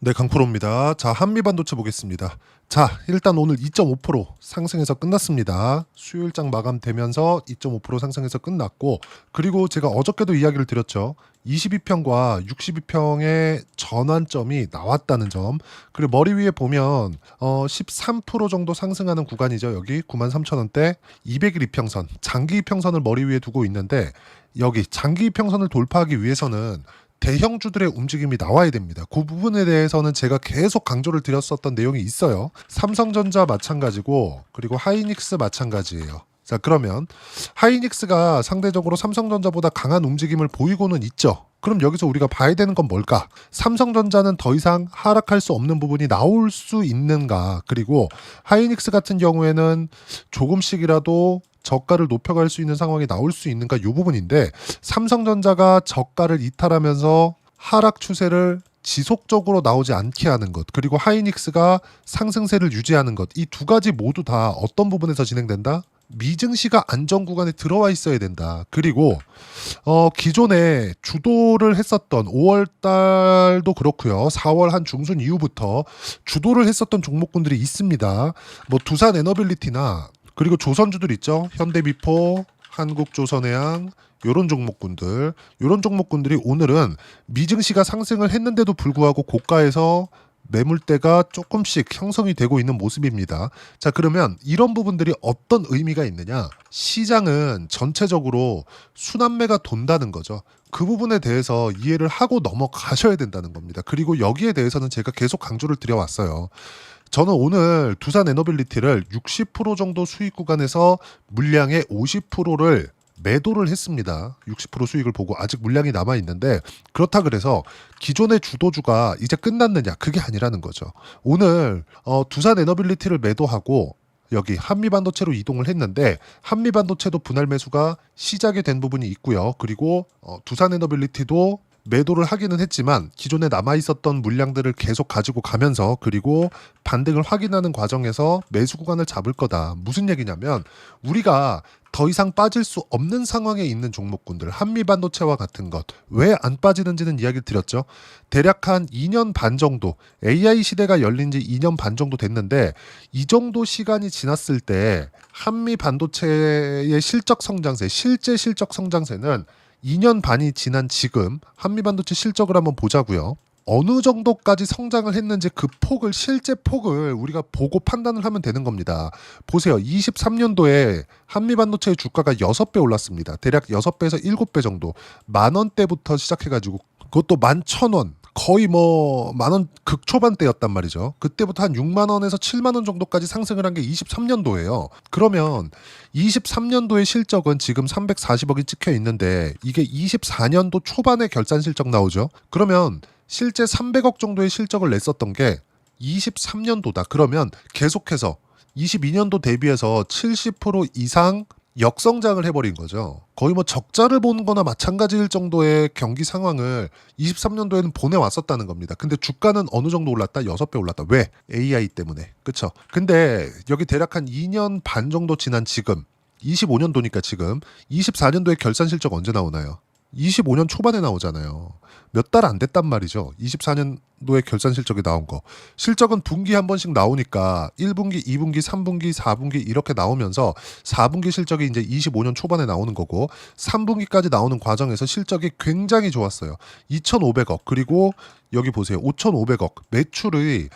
네, 강프로입니다. 자, 한미반도체 보겠습니다. 자, 일단 오늘 2.5% 상승해서 끝났습니다. 수요일장 마감되면서 2.5% 상승해서 끝났고, 그리고 제가 어저께도 이야기를 드렸죠. 22평과 62평의 전환점이 나왔다는 점. 그리고 머리 위에 보면 13% 정도 상승하는 구간이죠. 여기 93,000원대 200일 이평선, 장기 이평선을 머리 위에 두고 있는데, 여기 장기 이평선을 돌파하기 위해서는 대형주들의 움직임이 나와야 됩니다. 그 부분에 대해서는 제가 계속 강조를 드렸었던 내용이 있어요. 삼성전자 마찬가지고, 그리고 하이닉스 마찬가지예요. 자, 그러면 하이닉스가 상대적으로 삼성전자보다 강한 움직임을 보이고는 있죠. 그럼 여기서 우리가 봐야 되는 건 뭘까? 삼성전자는 더 이상 하락할 수 없는 부분이 나올 수 있는가? 그리고 하이닉스 같은 경우에는 조금씩이라도 저가를 높여갈 수 있는 상황이 나올 수 있는가, 이 부분인데, 삼성전자가 저가를 이탈하면서 하락 추세를 지속적으로 나오지 않게 하는 것, 그리고 하이닉스가 상승세를 유지하는 것, 이 두 가지 모두 다 어떤 부분에서 진행된다? 미증시가 안정 구간에 들어와 있어야 된다. 그리고 기존에 주도를 했었던 5월 달도 그렇고요. 4월 한 중순 이후부터 주도를 했었던 종목군들이 있습니다. 뭐 두산 에너빌리티나, 그리고 조선주들 있죠. 현대비포, 한국조선해양, 요런 종목군들이 오늘은 미증시가 상승을 했는데도 불구하고 고가에서 매물대가 조금씩 형성이 되고 있는 모습입니다. 자, 그러면 이런 부분들이 어떤 의미가 있느냐? 시장은 전체적으로 순환매가 돈다는 거죠. 그 부분에 대해서 이해를 하고 넘어가셔야 된다는 겁니다. 그리고 여기에 대해서는 제가 계속 강조를 드려왔어요. 저는 오늘 두산 에너빌리티를 60% 정도 수익 구간에서 물량의 50%를 매도를 했습니다. 60% 수익을 보고 아직 물량이 남아 있는데, 그렇다 그래서 기존의 주도주가 이제 끝났느냐, 그게 아니라는 거죠. 오늘 두산 에너빌리티를 매도하고 여기 한미반도체로 이동을 했는데, 한미반도체도 분할 매수가 시작이 된 부분이 있고요. 그리고 두산 에너빌리티도 매도를 하기는 했지만 기존에 남아있었던 물량들을 계속 가지고 가면서, 그리고 반등을 확인하는 과정에서 매수 구간을 잡을 거다. 무슨 얘기냐면, 우리가 더 이상 빠질 수 없는 상황에 있는 종목군들, 한미반도체와 같은 것, 왜 안 빠지는지는 이야기를 드렸죠. 대략 한 2년 반 정도, AI 시대가 열린 지 2년 반 정도 됐는데, 이 정도 시간이 지났을 때 한미반도체의 실적 성장세, 실제 실적 성장세는 2년 반이 지난 지금 한미반도체 실적을 한번 보자고요. 어느 정도까지 성장을 했는지 그 폭을, 실제 폭을 우리가 보고 판단을 하면 되는 겁니다. 보세요. 23년도에 한미반도체의 주가가 6배 올랐습니다. 대략 6배에서 7배 정도. 만 원대부터 시작해가지고, 그것도 11,000원. 거의 뭐 만원 극초반대였단 말이죠. 그때부터 한 6만 원에서 7만 원 정도까지 상승을 한 게 23년도예요. 그러면 23년도의 실적은 지금 340억이 찍혀 있는데, 이게 24년도 초반에 결산 실적 나오죠. 그러면 실제 300억 정도의 실적을 냈었던 게 23년도다. 그러면 계속해서 22년도 대비해서 70% 이상 역성장을 해버린 거죠. 거의 뭐 적자를 보는 거나 마찬가지일 정도의 경기 상황을 23년도에는 보내왔었다는 겁니다. 근데 주가는 어느 정도 올랐다? 6배 올랐다. 왜? AI 때문에. 그쵸? 근데 여기 대략 한 2년 반 정도 지난 지금, 25년도니까 지금 24년도에 결산 실적 언제 나오나요? 25년 초반에 나오잖아요. 몇 달 안 됐단 말이죠. 24년도에 결산 실적이 나온 거. 실적은 분기 한 번씩 나오니까 1분기, 2분기, 3분기, 4분기 이렇게 나오면서 4분기 실적이 이제 25년 초반에 나오는 거고, 3분기까지 나오는 과정에서 실적이 굉장히 좋았어요. 2,500억. 그리고 여기 보세요. 5,500억. 매출이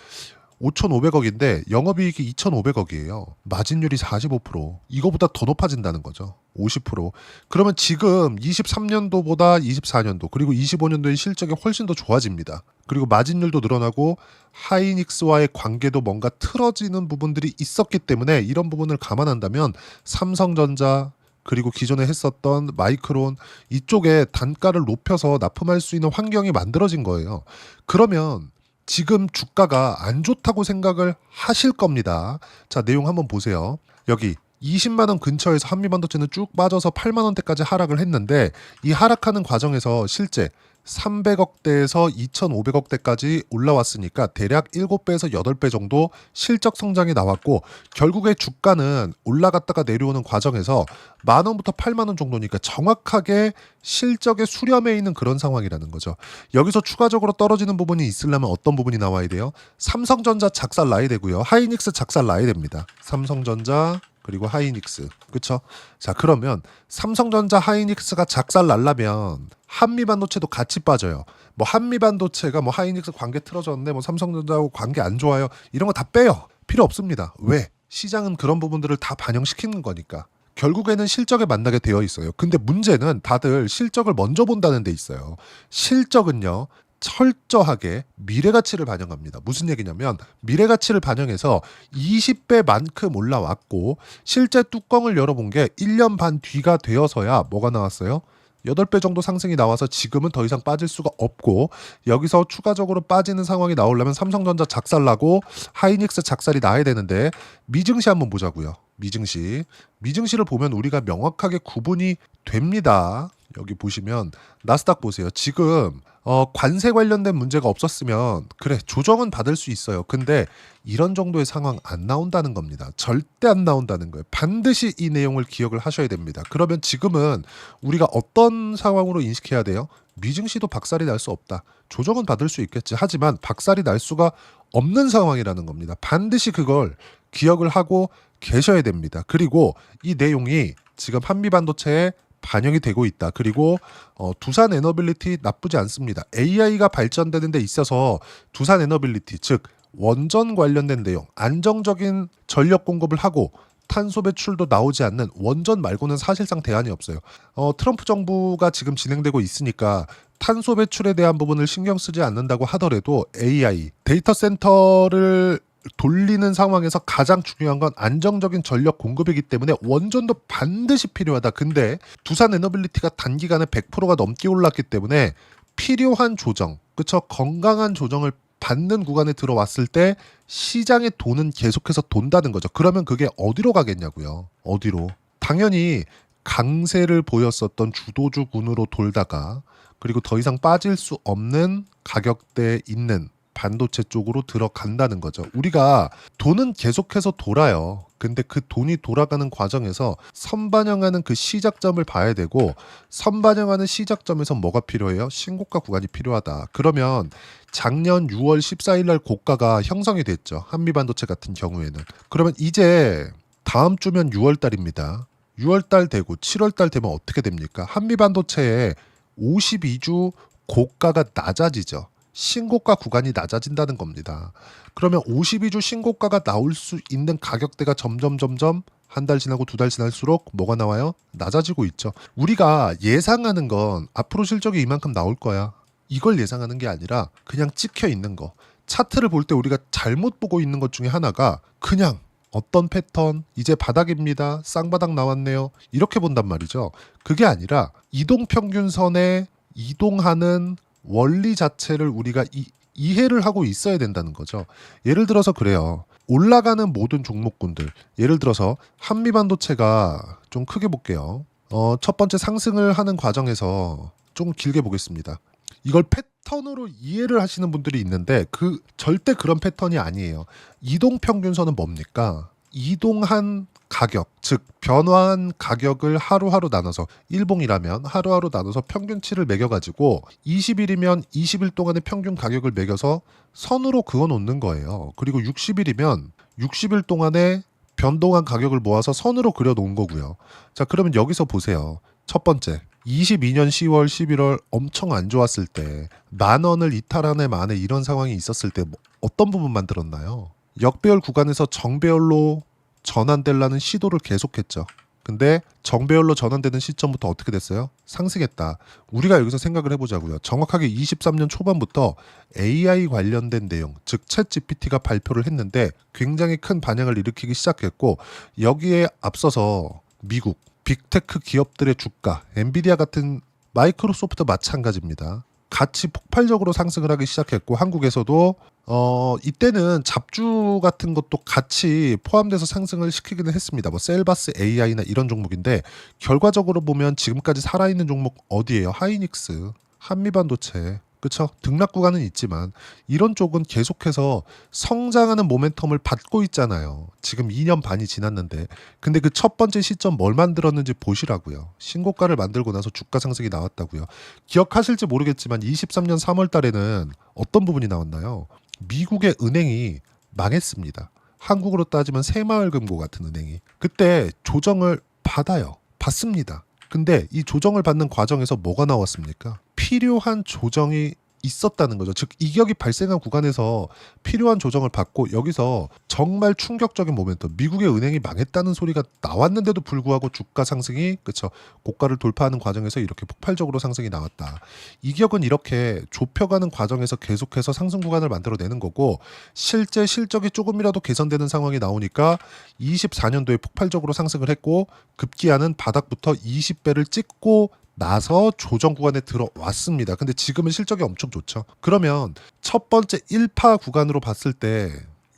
5,500억인데 영업이익이 2,500억이에요. 마진율이 45%. 이거보다 더 높아진다는 거죠. 50%. 그러면 지금 23년도보다 24년도, 그리고 25년도의 실적이 훨씬 더 좋아집니다. 그리고 마진율도 늘어나고 하이닉스와의 관계도 뭔가 틀어지는 부분들이 있었기 때문에, 이런 부분을 감안한다면 삼성전자, 그리고 기존에 했었던 마이크론, 이쪽에 단가를 높여서 납품할 수 있는 환경이 만들어진 거예요. 그러면 지금 주가가 안 좋다고 생각을 하실 겁니다. 자, 내용 한번 보세요. 여기 20만 원 근처에서 한미반도체는 쭉 빠져서 8만 원대까지 하락을 했는데, 이 하락하는 과정에서 실제 300억대에서 2,500억대까지 올라왔으니까 대략 7배에서 8배 정도 실적 성장이 나왔고 결국에 주가는 올라갔다가 내려오는 과정에서 10,000원부터 80,000원 정도니까 정확하게 실적에 수렴해 있는 그런 상황이라는 거죠. 여기서 추가적으로 떨어지는 부분이 있으려면 어떤 부분이 나와야 돼요? 삼성전자 작살 나야 되고요. 하이닉스 작살 나야 됩니다. 삼성전자 그리고 하이닉스. 그쵸? 자, 그러면 삼성전자 하이닉스가 작살 날라면 한미반도체도 같이 빠져요. 뭐 한미반도체가 뭐 하이닉스 관계 틀어졌네, 뭐 삼성전자하고 관계 안 좋아요. 이런 거 다 빼요. 필요 없습니다. 왜? 시장은 그런 부분들을 다 반영시키는 거니까. 결국에는 실적에 만나게 되어 있어요. 근데 문제는 다들 실적을 먼저 본다는 데 있어요. 실적은요, 철저하게 미래가치를 반영합니다. 무슨 얘기냐면 미래가치를 반영해서 20배만큼 올라왔고 실제 뚜껑을 열어본 게 1년 반 뒤가 되어서야 뭐가 나왔어요? 8배 정도 상승이 나와서 지금은 더 이상 빠질 수가 없고 여기서 추가적으로 빠지는 상황이 나오려면 삼성전자 작살나고 하이닉스 작살이 나야 되는데 미증시 한번 보자고요. 미증시를 보면 우리가 명확하게 구분이 됩니다. 여기 보시면 나스닥 보세요. 지금 관세 관련된 문제가 없었으면 그래 조정은 받을 수 있어요. 근데 이런 정도의 상황 안 나온다는 겁니다. 절대 안 나온다는 거예요. 반드시 이 내용을 기억을 하셔야 됩니다. 그러면 지금은 우리가 어떤 상황으로 인식해야 돼요? 미증시도 박살이 날 수 없다. 조정은 받을 수 있겠지. 하지만 박살이 날 수가 없는 상황이라는 겁니다. 반드시 그걸 기억을 하고 계셔야 됩니다. 그리고 이 내용이 지금 한미반도체에 반영이 되고 있다. 그리고 두산 에너빌리티 나쁘지 않습니다. AI가 발전되는 데 있어서 두산 에너빌리티 즉 원전 관련된 내용 안정적인 전력 공급을 하고 탄소 배출도 나오지 않는 원전 말고는 사실상 대안이 없어요. 트럼프 정부가 지금 진행되고 있으니까 탄소 배출에 대한 부분을 신경 쓰지 않는다고 하더라도 AI 데이터 센터를 돌리는 상황에서 가장 중요한 건 안정적인 전력 공급이기 때문에 원전도 반드시 필요하다. 근데 두산 에너빌리티가 단기간에 100%가 넘게 올랐기 때문에 필요한 조정, 그쵸? 건강한 조정을 받는 구간에 들어왔을 때 시장의 돈은 계속해서 돈다는 거죠. 그러면 그게 어디로 가겠냐고요. 어디로? 당연히 강세를 보였었던 주도주군으로 돌다가 그리고 더 이상 빠질 수 없는 가격대에 있는 반도체 쪽으로 들어간다는 거죠. 우리가 돈은 계속해서 돌아요. 근데 그 돈이 돌아가는 과정에서 선반영하는 그 시작점을 봐야 되고 선반영하는 시작점에서 뭐가 필요해요? 신고가 구간이 필요하다. 그러면 작년 6월 14일 날 고가가 형성이 됐죠. 한미반도체 같은 경우에는. 그러면 이제 다음 주면 6월 달입니다. 6월 달 되고 7월 달 되면 어떻게 됩니까? 한미반도체의 52주 고가가 낮아지죠. 신고가 구간이 낮아진다는 겁니다. 그러면 52주 신고가가 나올 수 있는 가격대가 점점 한 달 지나고 2달 지날수록 뭐가 나와요? 낮아지고 있죠. 우리가 예상하는 건 앞으로 실적이 이만큼 나올 거야. 이걸 예상하는 게 아니라 그냥 찍혀 있는 거. 차트를 볼 때 우리가 잘못 보고 있는 것 중에 하나가 그냥 어떤 패턴, 이제 바닥입니다. 쌍바닥 나왔네요. 이렇게 본단 말이죠. 그게 아니라 이동평균선에 이동하는 원리 자체를 우리가 이해를 하고 있어야 된다는 거죠. 예를 들어서 그래요. 올라가는 모든 종목군들, 예를 들어서 한미반도체가 좀 크게 볼게요. 첫 번째 상승을 하는 과정에서 좀 길게 보겠습니다. 이걸 패턴으로 이해를 하시는 분들이 있는데 절대 그런 패턴이 아니에요. 이동평균선은 뭡니까? 이동한 가격, 즉 변화한 가격을 하루하루 나눠서 일봉이라면 하루하루 나눠서 평균치를 매겨가지고 20일이면 20일 동안의 평균 가격을 매겨서 선으로 그어 놓는 거예요. 그리고 60일이면 60일 동안의 변동한 가격을 모아서 선으로 그려 놓은 거고요. 자, 그러면 여기서 보세요. 첫 번째, 22년 10월, 11월 엄청 안 좋았을 때 10,000원을 이탈한 해 만에 이런 상황이 있었을 때 어떤 부분 만들었나요? 역배열 구간에서 정배열로 전환되려는 시도를 계속했죠. 근데 정배열로 전환되는 시점부터 어떻게 됐어요? 상승했다. 우리가 여기서 생각을 해보자고요. 정확하게 23년 초반부터 AI 관련된 내용, 즉 챗GPT가 발표를 했는데 굉장히 큰 반향을 일으키기 시작했고 여기에 앞서서 미국 빅테크 기업들의 주가, 엔비디아 같은 마이크로소프트 마찬가지입니다. 같이 폭발적으로 상승을 하기 시작했고 한국에서도 이때는 잡주 같은 것도 같이 포함돼서 상승을 시키기는 했습니다. 뭐 셀바스 AI나 이런 종목인데 결과적으로 보면 지금까지 살아있는 종목 어디예요? 하이닉스. 한미반도체 그쵸? 등락 구간은 있지만 이런 쪽은 계속해서 성장하는 모멘텀을 받고 있잖아요. 지금 2년 반이 지났는데 근데 그 첫 번째 시점 뭘 만들었는지 보시라고요. 신고가를 만들고 나서 주가 상승이 나왔다고요. 기억하실지 모르겠지만 23년 3월 달에는 어떤 부분이 나왔나요? 미국의 은행이 망했습니다. 한국으로 따지면 새마을금고 같은 은행이 그때 조정을 받습니다. 근데 이 조정을 받는 과정에서 뭐가 나왔습니까? 필요한 조정이 있었다는 거죠. 즉 이격이 발생한 구간에서 필요한 조정을 받고 여기서 정말 충격적인 모멘텀 미국의 은행이 망했다는 소리가 나왔는데도 불구하고 주가 상승이 그쵸 고가를 돌파하는 과정에서 이렇게 폭발적으로 상승이 나왔다. 이격은 이렇게 좁혀가는 과정에서 계속해서 상승 구간을 만들어내는 거고 실제 실적이 조금이라도 개선되는 상황이 나오니까 24년도에 폭발적으로 상승을 했고 급기야는 바닥부터 20배를 찍고 나서 조정 구간에 들어왔습니다. 근데 지금은 실적이 엄청 좋죠. 그러면 첫 번째 1파 구간으로 봤을 때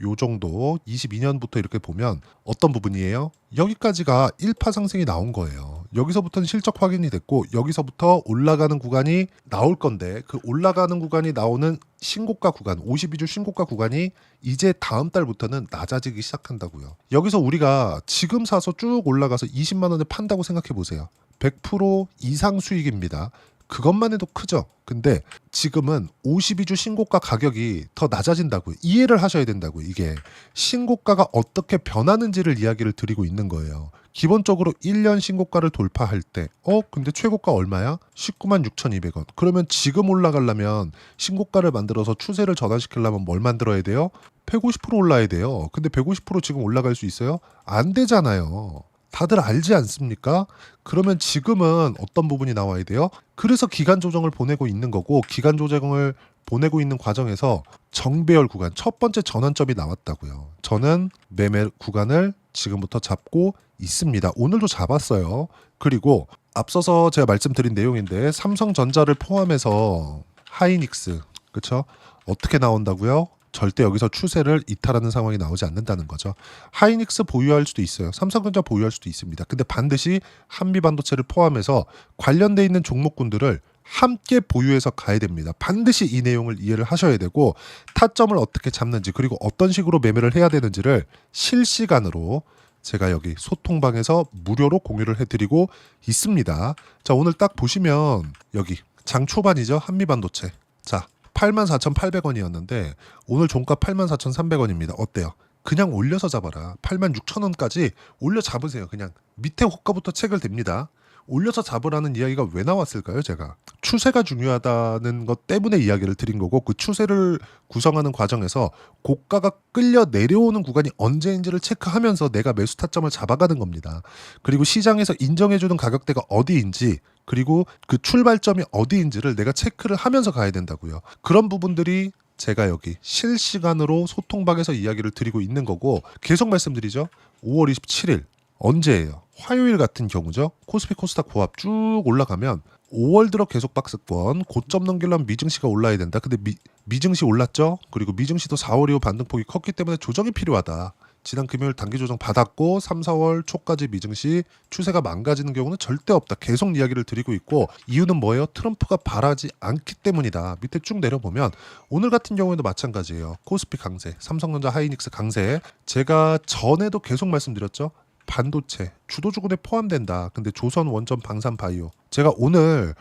요 정도 22년부터 이렇게 보면 어떤 부분이에요? 여기까지가 1파 상승이 나온 거예요. 여기서부터는 실적 확인이 됐고 여기서부터 올라가는 구간이 나올 건데 그 올라가는 구간이 나오는 신고가 구간 52주 신고가 구간이 이제 다음 달부터는 낮아지기 시작한다고요. 여기서 우리가 지금 사서 쭉 올라가서 20만 원에 판다고 생각해 보세요. 100% 이상 수익입니다. 그것만 해도 크죠. 근데 지금은 52주 신고가 가격이 더 낮아진다고요. 이해를 하셔야 된다고요. 이게 신고가가 어떻게 변하는지를 이야기를 드리고 있는 거예요. 기본적으로 1년 신고가를 돌파할 때 근데 최고가 얼마야? 19만 6,200원. 그러면 지금 올라가려면 신고가를 만들어서 추세를 전환시키려면 뭘 만들어야 돼요? 150% 올라야 돼요. 근데 150% 지금 올라갈 수 있어요? 안 되잖아요. 다들 알지 않습니까? 그러면 지금은 어떤 부분이 나와야 돼요? 그래서 기간 조정을 보내고 있는 거고 기간 조정을 보내고 있는 과정에서 정배열 구간 첫 번째 전환점이 나왔다고요. 저는 매매 구간을 지금부터 잡고 있습니다. 오늘도 잡았어요. 그리고 앞서서 제가 말씀드린 내용인데 삼성전자를 포함해서 하이닉스 그쵸? 어떻게 나온다고요? 절대 여기서 추세를 이탈하는 상황이 나오지 않는다는 거죠. 하이닉스 보유할 수도 있어요. 삼성전자 보유할 수도 있습니다. 근데 반드시 한미반도체를 포함해서 관련돼 있는 종목군들을 함께 보유해서 가야 됩니다. 반드시 이 내용을 이해를 하셔야 되고 타점을 어떻게 잡는지 그리고 어떤 식으로 매매를 해야 되는지를 실시간으로 제가 여기 소통방에서 무료로 공유를 해드리고 있습니다. 자 오늘 딱 보시면 여기 장 초반이죠. 한미반도체. 자 84,800원이었는데 오늘 종가 84,300원입니다. 어때요? 그냥 올려서 잡아라. 86,000원까지 올려 잡으세요. 그냥 밑에 호가부터 체결 됩니다. 올려서 잡으라는 이야기가 왜 나왔을까요? 제가 추세가 중요하다는 것 때문에 이야기를 드린 거고 그 추세를 구성하는 과정에서 고가가 끌려 내려오는 구간이 언제인지를 체크하면서 내가 매수 타점을 잡아가는 겁니다. 그리고 시장에서 인정해주는 가격대가 어디인지 그리고 그 출발점이 어디인지를 내가 체크를 하면서 가야 된다고요. 그런 부분들이 제가 여기 실시간으로 소통방에서 이야기를 드리고 있는 거고 계속 말씀드리죠. 5월 27일 언제예요? 화요일 같은 경우죠. 코스피 코스닥 고압 쭉 올라가면 5월 들어 계속 박스권 고점 넘기려면 미증시가 올라야 된다. 근데 미증시 올랐죠. 그리고 미증시도 4월 이후 반등폭이 컸기 때문에 조정이 필요하다. 지난 금요일 단기 조정 받았고 3, 4월 초까지 미증시 추세가 망가지는 경우는 절대 없다. 계속 이야기를 드리고 있고 이유는 뭐예요? 트럼프가 바라지 않기 때문이다. 밑에 쭉 내려보면 오늘 같은 경우에도 마찬가지예요. 코스피 강세, 삼성전자 하이닉스 강세. 제가 전에도 계속 말씀드렸죠. 반도체, 주도주군에 포함된다. 근데 조선, 원전, 방산, 바이오. 제가 오늘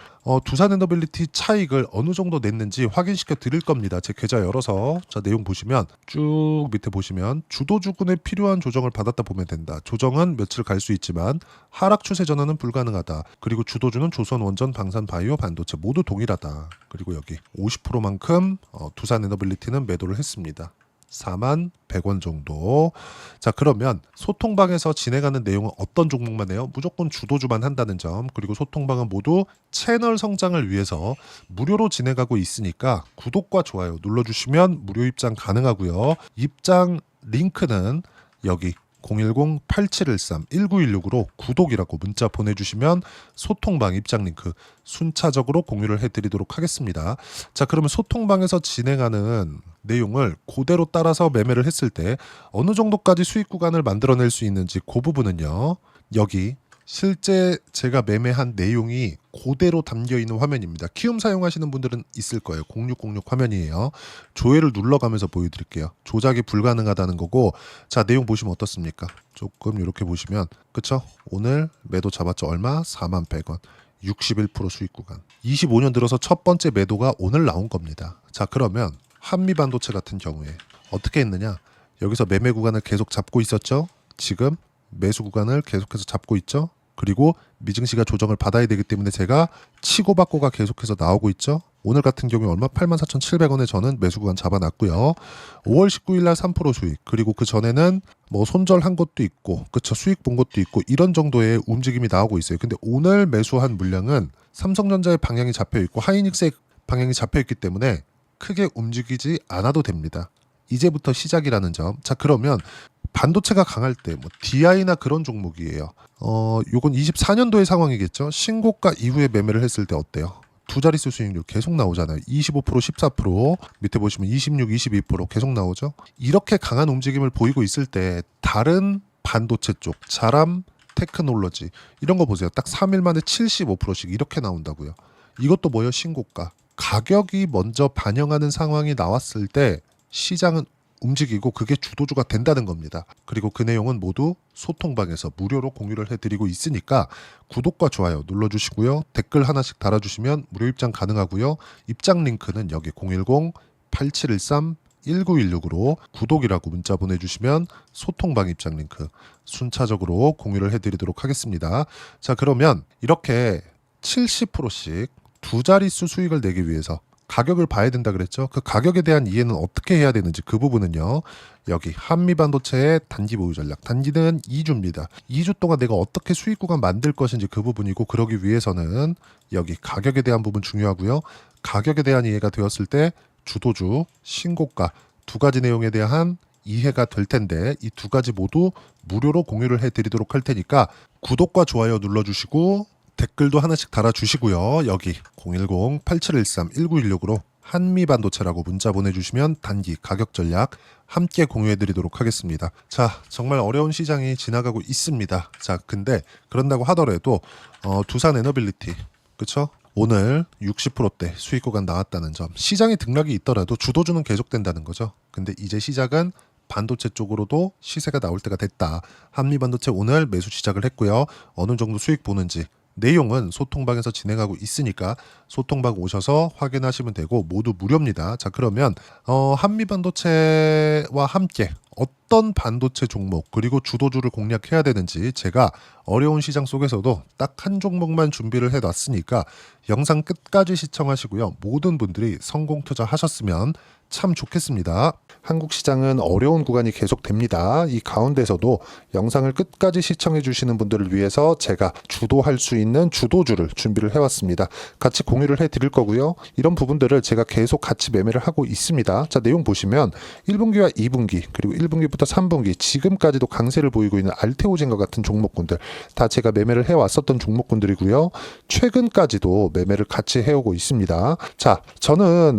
두산 에너빌리티 차익을 어느 정도 냈는지 확인시켜 드릴 겁니다. 제 계좌 열어서 자 내용 보시면 쭉 밑에 보시면 주도주군에 필요한 조정을 받았다 보면 된다. 조정은 며칠 갈 수 있지만 하락 추세 전환은 불가능하다. 그리고 주도주는 조선, 원전, 방산, 바이오, 반도체 모두 동일하다. 그리고 여기 50%만큼 두산 에너빌리티는 매도를 했습니다. 41,100원 정도. 자 그러면 소통방에서 진행하는 내용은 어떤 종목만 해요? 무조건 주도주만 한다는 점. 그리고 소통방은 모두 채널 성장을 위해서 무료로 진행하고 있으니까 구독과 좋아요 눌러주시면 무료 입장 가능하고요. 입장 링크는 여기 010-8713-1916으로 구독이라고 문자 보내주시면 소통방 입장 링크 순차적으로 공유를 해드리도록 하겠습니다. 자 그러면 소통방에서 진행하는 내용을 그대로 따라서 매매를 했을 때 어느 정도까지 수익 구간을 만들어낼 수 있는지 그 부분은요. 여기 실제 제가 매매한 내용이 그대로 담겨 있는 화면입니다. 키움 사용하시는 분들은 있을 거예요. 0606 화면이에요. 조회를 눌러가면서 보여드릴게요. 조작이 불가능하다는 거고, 자, 내용 보시면 어떻습니까? 조금 이렇게 보시면, 그쵸? 오늘 매도 잡았죠? 얼마? 41,100원. 61% 수익 구간. 25년 들어서 첫 번째 매도가 오늘 나온 겁니다. 자, 그러면 한미반도체 같은 경우에 어떻게 했느냐? 여기서 매매 구간을 계속 잡고 있었죠? 지금 매수 구간을 계속해서 잡고 있죠? 그리고 미증시가 조정을 받아야 되기 때문에 제가 치고받고가 계속해서 나오고 있죠? 오늘 같은 경우에 얼마? 84,700원에 저는 매수 구간 잡아놨고요. 5월 19일 날 3% 수익, 그리고 그 전에는 뭐 손절한 것도 있고, 그쵸, 수익 본 것도 있고, 이런 정도의 움직임이 나오고 있어요. 근데 오늘 매수한 물량은 삼성전자의 방향이 잡혀 있고 하이닉스의 방향이 잡혀 있기 때문에 크게 움직이지 않아도 됩니다. 이제부터 시작이라는 점. 자, 그러면 반도체가 강할 때 뭐 DI나 그런 종목이에요. 요건 24년도의 상황이겠죠. 신고가 이후에 매매를 했을 때 어때요? 두 자릿수 수익률 계속 나오잖아요. 25%, 14%, 밑에 보시면 26, 22% 계속 나오죠. 이렇게 강한 움직임을 보이고 있을 때 다른 반도체 쪽, 자람, 테크놀로지 이런 거 보세요. 딱 3일 만에 75%씩 이렇게 나온다고요. 이것도 뭐예요? 신고가. 가격이 먼저 반영하는 상황이 나왔을 때 시장은 움직이고 그게 주도주가 된다는 겁니다. 그리고 그 내용은 모두 소통방에서 무료로 공유를 해드리고 있으니까 구독과 좋아요 눌러주시고요. 댓글 하나씩 달아주시면 무료 입장 가능하고요. 입장 링크는 여기 010-8713-1916으로 구독이라고 문자 보내주시면 소통방 입장 링크 순차적으로 공유를 해드리도록 하겠습니다. 자, 그러면 이렇게 70%씩 두 자릿수 수익을 내기 위해서 가격을 봐야 된다 그랬죠. 그 가격에 대한 이해는 어떻게 해야 되는지 그 부분은요. 여기 한미반도체의 단기 보유 전략. 단기는 2주입니다. 2주 동안 내가 어떻게 수익 구간 만들 것인지 그 부분이고, 그러기 위해서는 여기 가격에 대한 부분 중요하고요. 가격에 대한 이해가 되었을 때 주도주, 신고가 두 가지 내용에 대한 이해가 될 텐데 이 두 가지 모두 무료로 공유를 해드리도록 할 테니까 구독과 좋아요 눌러주시고 댓글도 하나씩 달아주시고요. 여기 010-8713-1916으로 한미반도체라고 문자 보내주시면 단기 가격 전략 함께 공유해드리도록 하겠습니다. 자, 정말 어려운 시장이 지나가고 있습니다. 자, 근데 그런다고 하더라도 두산 에너빌리티, 그쵸? 오늘 60%대 수익 구간 나왔다는 점. 시장이 등락이 있더라도 주도주는 계속된다는 거죠. 근데 이제 시작은 반도체 쪽으로도 시세가 나올 때가 됐다. 한미반도체 오늘 매수 시작을 했고요. 어느 정도 수익 보는지 내용은 소통방에서 진행하고 있으니까 소통방 오셔서 확인하시면 되고 모두 무료입니다. 자, 그러면 한미반도체와 함께 어떤 반도체 종목 그리고 주도주를 공략해야 되는지 제가 어려운 시장 속에서도 딱 한 종목만 준비를 해놨으니까 영상 끝까지 시청하시고요. 모든 분들이 성공 투자하셨으면 참 좋겠습니다. 한국 시장은 어려운 구간이 계속됩니다. 이 가운데서도 영상을 끝까지 시청해 주시는 분들을 위해서 제가 주도할 수 있는 주도주를 준비를 해왔습니다. 같이 공유를 해드릴 거고요. 이런 부분들을 제가 계속 같이 매매를 하고 있습니다. 자, 내용 보시면 1분기와 2분기 그리고 1분기부터 3분기 지금까지도 강세를 보이고 있는 알테오젠과 같은 종목군들 다 제가 매매를 해왔었던 종목군들이고요. 최근까지도 매매를 같이 해오고 있습니다. 자, 저는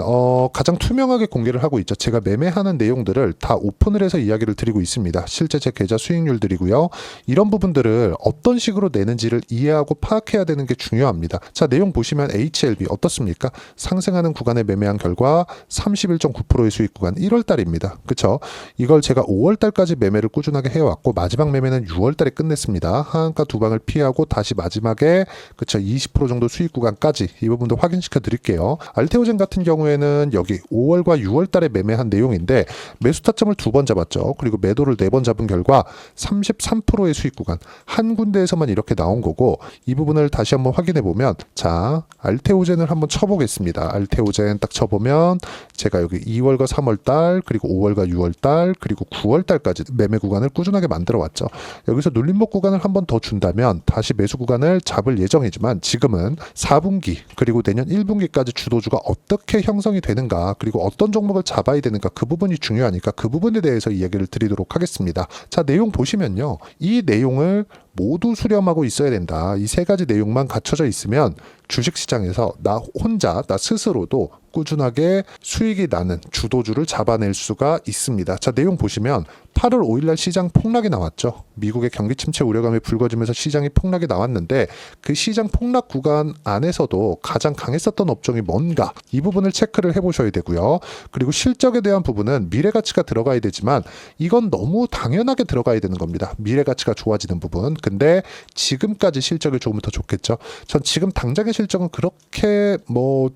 가장 투명하게 공개를 하고 있죠. 제가 매매하는 내용들을 다 오픈을 해서 이야기를 드리고 있습니다. 실제 제 계좌 수익률들이고요. 이런 부분들을 어떤 식으로 내는지를 이해하고 파악해야 되는 게 중요합니다. 자, 내용 보시면 HLB 어떻습니까? 상승하는 구간에 매매한 결과 31.9%의 수익 구간 1월 달입니다. 그쵸? 이걸 제가 5월 달까지 매매를 꾸준하게 해왔고 마지막 매매는 6월 달에 끝냈습니다. 하한가 두 방을 피하고 다시 마지막에 그쵸 20% 정도 수익 구간까지 이 부분도 확인시켜 드릴게요. 알테오젠 같은 경우에는 여기 5월과 6월 달에 매매한 내용인데 매수 타점을 2번 잡았죠. 그리고 매도를 4번 잡은 결과 33%의 수익 구간 한 군데에서만 이렇게 나온 거고, 이 부분을 다시 한번 확인해 보면 자, 알테오젠을 한번 쳐보겠습니다. 알테오젠 딱 쳐보면 제가 여기 2월과 3월 달 그리고 5월과 6월 달 그리고 9월 달까지 매매 구간을 꾸준하게 만들어 왔죠. 여기서 눌림목 구간을 한번 더 준다면 다시 매수 구간을 잡을 예정이지만 지금은 4분기 그리고 내년 1분기까지 주도주가 어떻게 형성이 되는가 그리고 어떤 종목을 잡아야 되는가 그 부분이 중요하니까 그 부분에 대해서 이야기를 드리도록 하겠습니다. 자, 내용 보시면요. 이 내용을 모두 수렴하고 있어야 된다. 이 세 가지 내용만 갖춰져 있으면 주식시장에서 나 혼자, 나 스스로도 꾸준하게 수익이 나는 주도주를 잡아낼 수가 있습니다. 자, 내용 보시면 8월 5일날 시장 폭락이 나왔죠. 미국의 경기 침체 우려감이 불거지면서 시장이 폭락이 나왔는데 그 시장 폭락 구간 안에서도 가장 강했었던 업종이 뭔가 이 부분을 체크를 해보셔야 되고요. 그리고 실적에 대한 부분은 미래가치가 들어가야 되지만 이건 너무 당연하게 들어가야 되는 겁니다. 미래가치가 좋아지는 부분. 근데 지금까지 실적이 조금 더 좋겠죠. 전 지금 당장의 실적은 그렇게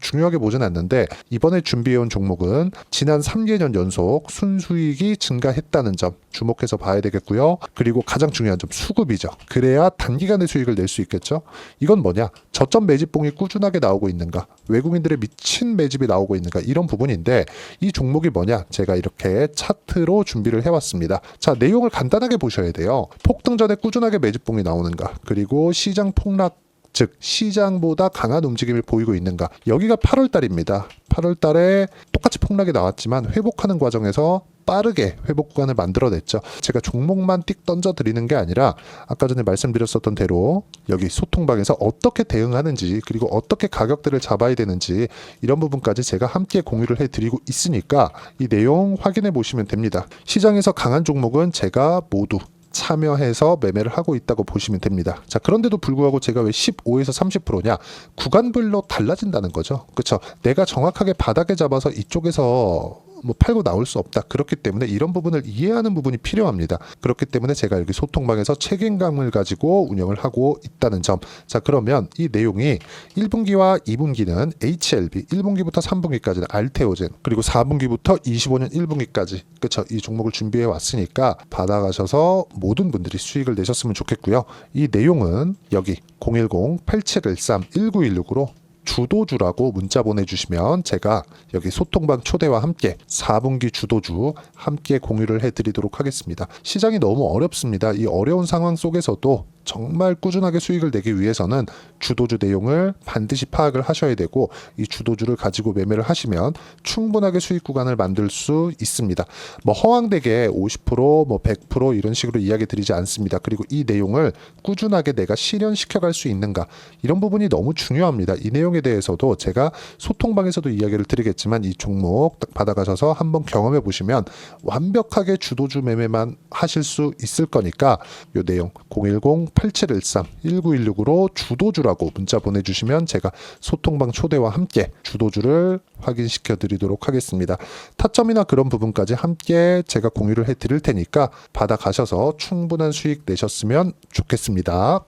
중요하게 보진 않는데 이번에 준비해온 종목은 지난 3개년 연속 순수익이 증가했다는 점 주목해서 봐야 되겠고요. 그리고 가장 중요한 점 수급이죠. 그래야 단기간에 수익을 낼 수 있겠죠. 이건 뭐냐? 저점 매집봉이 꾸준하게 나오고 있는가? 외국인들의 미친 매집이 나오고 있는가? 이런 부분인데 이 종목이 뭐냐? 제가 이렇게 차트로 준비를 해왔습니다. 자, 내용을 간단하게 보셔야 돼요. 폭등 전에 꾸준하게 매집봉이 나오는가? 그리고 시장 폭락 즉 시장보다 강한 움직임을 보이고 있는가. 여기가 8월 달입니다. 8월 달에 똑같이 폭락이 나왔지만 회복하는 과정에서 빠르게 회복 구간을 만들어냈죠. 제가 종목만 띡 던져 드리는 게 아니라 아까 전에 말씀드렸었던 대로 여기 소통방에서 어떻게 대응하는지 그리고 어떻게 가격대를 잡아야 되는지 이런 부분까지 제가 함께 공유를 해드리고 있으니까 이 내용 확인해 보시면 됩니다. 시장에서 강한 종목은 제가 모두 참여해서 매매를 하고 있다고 보시면 됩니다. 자, 그런데도 불구하고 제가 왜 15에서 30%냐? 구간별로 달라진다는 거죠. 그렇죠? 내가 정확하게 바닥에 잡아서 이쪽에서 팔고 나올 수 없다. 그렇기 때문에 이런 부분을 이해하는 부분이 필요합니다. 그렇기 때문에 제가 여기 소통방에서 책임감을 가지고 운영을 하고 있다는 점. 자, 그러면 이 내용이 1분기와 2분기는 HLB, 1분기부터 3분기까지는 알테오젠, 그리고 4분기부터 25년 1분기까지 그렇죠? 이 종목을 준비해 왔으니까 받아가셔서 모든 분들이 수익을 내셨으면 좋겠고요. 이 내용은 여기 010-8713-1916으로 주도주라고 문자 보내주시면 제가 여기 소통방 초대와 함께 4분기 주도주 함께 공유를 해드리도록 하겠습니다. 시장이 너무 어렵습니다. 이 어려운 상황 속에서도 정말 꾸준하게 수익을 내기 위해서는 주도주 내용을 반드시 파악을 하셔야 되고 이 주도주를 가지고 매매를 하시면 충분하게 수익 구간을 만들 수 있습니다. 허황되게 50%, 100% 이런 식으로 이야기 드리지 않습니다. 그리고 이 내용을 꾸준하게 내가 실현시켜 갈 수 있는가 이런 부분이 너무 중요합니다. 이 내용에 대해서도 제가 소통방에서도 이야기를 드리겠지만 이 종목 딱 받아가셔서 한번 경험해 보시면 완벽하게 주도주 매매만 하실 수 있을 거니까 이 내용 010-8713-1916으로 주도주라고 문자 보내주시면 제가 소통방 초대와 함께 주도주를 확인시켜 드리도록 하겠습니다. 타점이나 그런 부분까지 함께 제가 공유를 해 드릴 테니까 받아가셔서 충분한 수익 내셨으면 좋겠습니다.